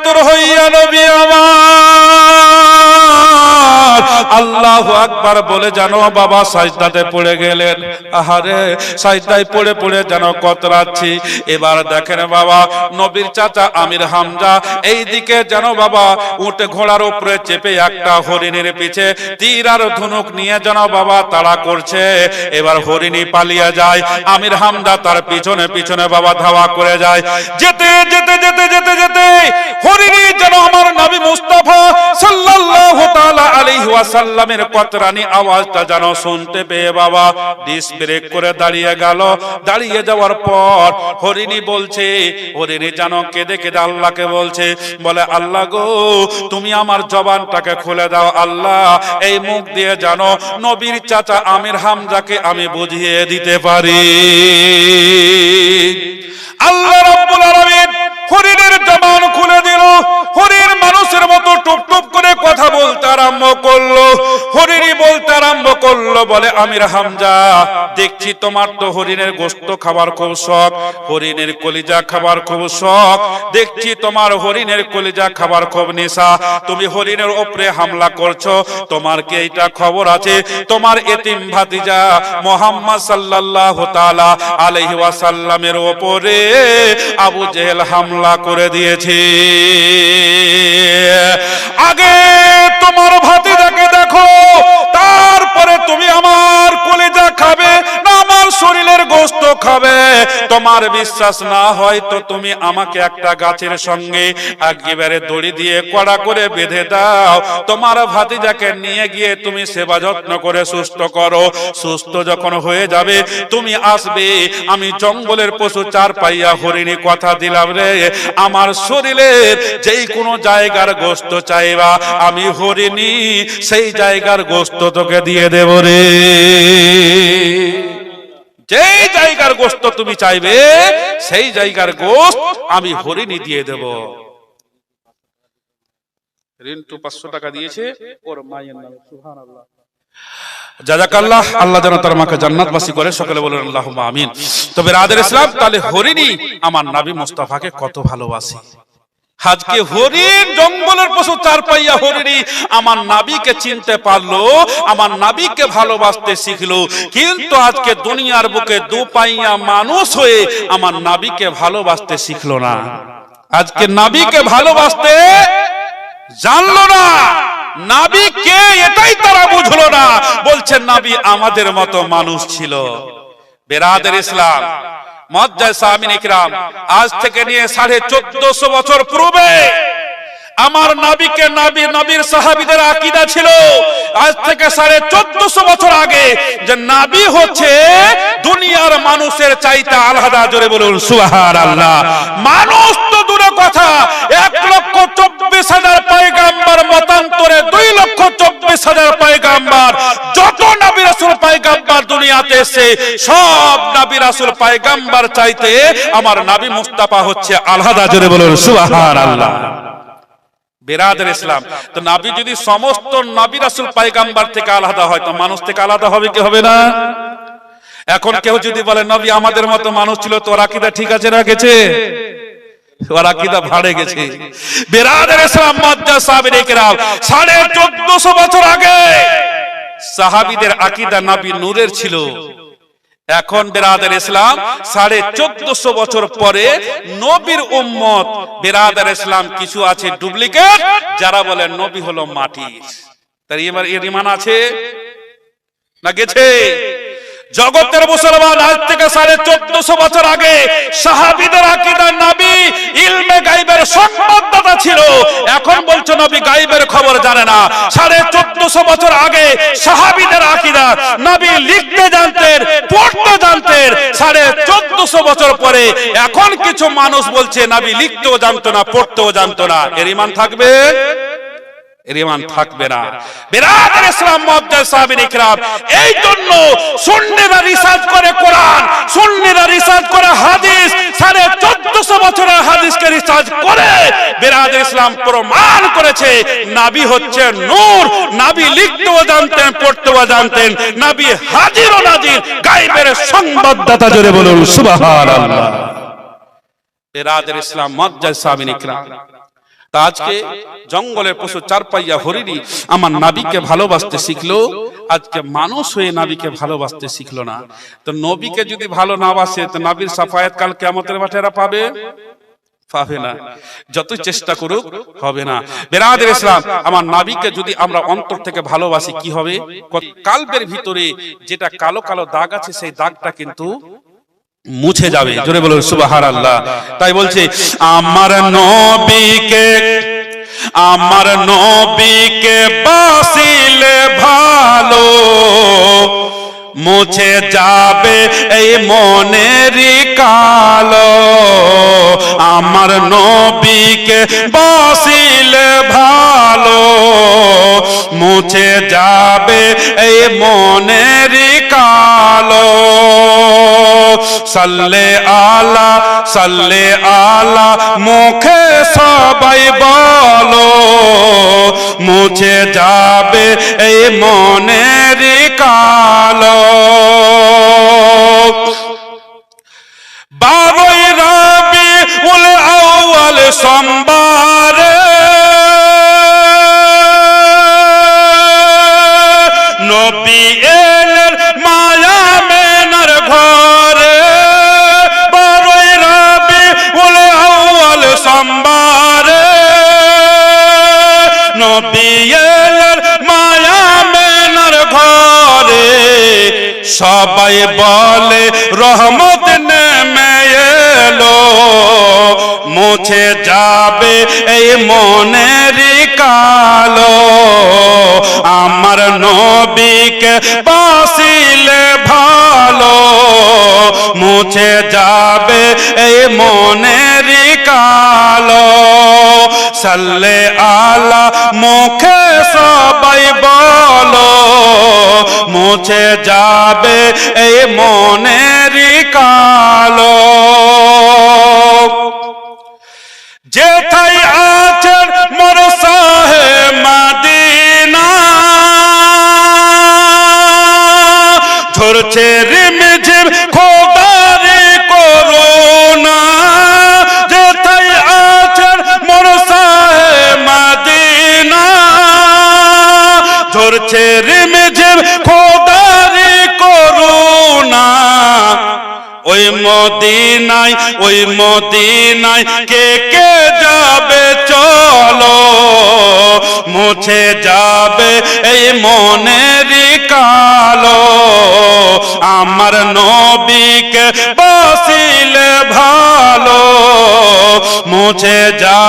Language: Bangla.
পবিত্র হইয়া নবী আমার আল্লাহু আকবার বলে জানো বাবা সাজদাতে পড়ে গেলেন। আহারে সাজদায় পড়ে পড়ে যেন কতরাচ্ছি। এবার দেখেন বাবা নবীর চাচা আমির হামজা এইদিকে যেন বাবা উটে ঘোড়ার উপরে চেপে একটা হরিণের পিছে তীর আর ধনুক নিয়ে যেন বাবা তাড়া করছে। এবার হরিণী পালিয়ে যায়, আমির হামজা তার পিছনে পিছনে বাবা ধাওয়া করে যায়। যেতে যেতে যেতে যেতে যেতে হরিণী যেন আমার নবী মুস্তাফা সাল্লাল্লাহু তাআলা আলাইহি ওয়াসাল্লামের কতরানি আওয়াজটা যেন শুনতে পেয়ে বাবা ডিস ব্রেক করে দাঁড়িয়ে গেল। দাঁড়িয়ে যাওয়ার পর হরিণী বলছে, হরিণী যেন কেঁদে কেঁদে আল্লাহকে বলছে, বলে আল্লাহ গো তুমি আমার জবানটাকে খুলে দাও আল্লাহ, এই মুখ দিয়ে জানো নবীর চাচা আমির হামজাকে আমি বুঝিয়ে দিতে পারি। আল্লাহ রাব্বুল আলামিন হরিণের জবান খুলে দিল। হরিণ মানুষের মতো টুপ টুপ করে কথা বলতে আরম্ভ করলো। হরিণী বলতে আরম্ভ করলো, বলে আমির হামজা দেখছি তোমার তো হরিণের গোশত খাবার খুব শখ, হরিণের কলিজা খাবার খুব শখ, দেখছি তোমার হরিণের কলিজা খাবার খুব নেশা, তুমি হরিণের উপরে হামলা করছো। তোমার কি এইটা খবর আছে তোমার এতিম ভাতিজা মুহাম্মদ সাল্লাল্লাহু তাআলা আলাইহি ওয়াসাল্লামের উপরে আবু জেহেল হামলা করে দিয়েছে। আগে তোমার ভাতিজাকে দেখো, তারপরে তুমি আমার কলিজা খাবে না আমার শরীরের গোশত খাবে। তোমার বিশ্বাস না হয় তো তুমি আমাকে একটা গাছের সঙ্গে একেবারে দড়ি দিয়ে কড়া করে বেঁধে দাও, তোমার ভাতিজাকে নিয়ে গিয়ে তুমি সেবা যত্ন করে সুস্থ করো। সুস্থ যখন হয়ে যাবে তুমি আসবে, আমি জঙ্গলের পশু চার পাইয়া হরিণী কথা দিলাম রে, আমার শরীরের যেই কোনো জায়গার গোশত চাইবা আমি হরিণী সেই জায়গার গোশত তোকে দিয়ে দেব রে। যেই জায়গার গোশত তুমি চাইবে সেই জায়গার গোশত আমি হরিণী দিয়ে দেব। রিন্টু 500 টাকা দিয়েছে ওর মায়ের নামে, সুবহানাল্লাহ। জাযাকাল্লাহ, আল্লাহ যেন তার মাকে জান্নাতবাসী করে, সকলে বলেন আল্লাহুম্মা আমিন। তবে রাদের ইসলাম তাহলে হরিণী আমার নবী মুস্তাফাকে কত ভালোবাসে। আজকে হরিণ জঙ্গলের পশু চার পাইয়া হরিণী আমার নবীকে চিনতে পারলো, আমার নবীকে ভালোবাসতে শিখলো, কিন্তু আজকে দুনিয়ার বুকে দু পাইয়া মানুষ হয়ে আমার নবীকে ভালোবাসতে শিখলো না। আজকে নবীকে ভালোবাসতে জানলো না, নবী কে এটাই তারা বুঝলো না। বলছেন নবী আমাদের মতো মানুষ ছিল। বেরাদের ইসলাম মুআজ্জাজ সামিন ইকরাম, আজ থেকে নিয়ে 1450 বছর পূর্বে আমার নবীকে নবীর সাহাবীদের আকীদা ছিল আজ থেকে 1450 বছর আগে যে নবী হচ্ছে দুনিয়ার মানুষের চাইতে আলাদা। জোরে বলুন সুবহানাল্লাহ। মানুষ তো দূরে কথা, 1,24,000 পয়গাম্বর মতান্তরে 2,24,000 পয়গাম্বর, যত নবী রাসূল পয়গাম্বর দুনিয়াতে এসে সব নবী রাসূল পয়গাম্বর চাইতে আমার নবী মুস্তাফা হচ্ছে আলাদা। জোরে বলুন সুবহানাল্লাহ। বেরাদের ইসলাম, তো নবী যদি সমস্ত নবী রাসূল পয়গাম্বর থেকে আলাদা হয় তো মানুষ থেকে আলাদা হবে কি হবে না? এখন কেউ যদি বলে নবী আমাদের মতো মানুষ ছিল, তো ওর আকীদা ঠিক আছে না গেছে? ওর আকীদা ভাড়ে গেছে। বেরাদের ইসলাম মুআজ্জাজ সাহাবীয়ে কেরাম 1450 বছর আগে সাহাবীদের আকীদা নবী নূরের ছিল। এখন বেরাদার ইসলাম 1450 বছর পরে নবীর উম্মত বেরাদার ইসলাম কিছু আছে ডুপ্লিকেট, যারা বলে নবী হলো মাটি। তার এর ঈমান আছে না গেছে? জগতের মুসলমান আজ থেকে 1450 বছর আগে সাহাবীদের আকীদা নবী ইলমে গায়বের সংবাদদাতা ছিল। এখন বলছো নবী গায়বের খবর জানে না। 1450 বছর আগে সাহাবীদের আকীদা নবী লিখতে জানতেন, পড়তে জানতেন। 1450 বছর পরে এখন কিছু মানুষ বলছে নবী লিখতেও জানতো না, পড়তেও জানতো না। এর ঈমান থাকবে? এর ঈমান থাকবে না। বেরাদার ইসলাম মুআজ্জাজ সাহাবীন ইকরাম, এই জন্য সুন্নিরা রিসার্চ করে কোরআন, সুন্নিরা রিসার্চ করে হাদিস, 1450 বছরের হাদিসকে রিসার্চ করে বেরাদার ইসলাম প্রমাণ করেছে নবী হচ্ছে নূর। নবী লিখতেও জানতেন, পড়তেও জানতেন। নবী হাজির ও নাজির, গায়বের সংবাদদাতা। জোরে বলুন সুবহানাল্লাহ। বেরাদার ইসলাম মুআজ্জাজ সাহাবীন ইকরাম, তা আজকে জঙ্গলের পশু চারপাইয়া হরিণী আমার নবীকে ভালোবাসতে শিখলো, আজকে মানুষ হয়ে নবীকে ভালোবাসতে শিখলো না। তো নবীকে যদি ভালো না বাসে তো নবীর সাফায়াত কাল কিয়ামতের মাঠে এরা পাবে না, যতই চেষ্টা করুক হবে না। বেরাদের ইসলাম, আমার নবীকে যদি আমরা অন্তর থেকে ভালোবাসি কি হবে? কালবের ভিতরে যেটা কালো কালো দাগ আছে সেই দাগটা কিন্তু মুছে যাবে। জোরে বলুন সুবহানাল্লাহ। তাই বলছে আমার নবীকে বাসিলে ভালো, মুছে যাবে এই মনেরই কালো। আমার নবীকে বাসিলে ভালো, মুছে যাবে এই মনেরই কালো। সাল্লে আলা মুখে সবাই বলো, মুছে যাবে এই মনেরই কালো। 12 রবিউল আউয়াল সোমবারে নবী এলেন মায়া মেনার ঘরে। 12 রবিউল আউয়াল সোমবারে নবী এলেন মায়া মেনার ঘরে। সবাই বলে রহমত নেমে এলো, মুছে যাবে এই মনেরই কালো। আমার নবীকে বাসিলে ভালো, মুছে যাবে এই মনেরই কালো। সাল্লে আলা মুখে সবাই বলো, মুছে যাবে এই মনেরই কালো। যেথায় আছেন মোর শাহে মদিনা, ঝরছে রিমঝিম খোদারি করুণা। যেথায় আছেন মোর শাহে মদিনা, ঝরছে রিমঝিম খোদারি করুণা। ওই মদিনায় কে কে যাবে চলো, মুছে যাবে এই মনেরই কালো। আমার নবীকে বাসিলে ভালো, মুছে যাবে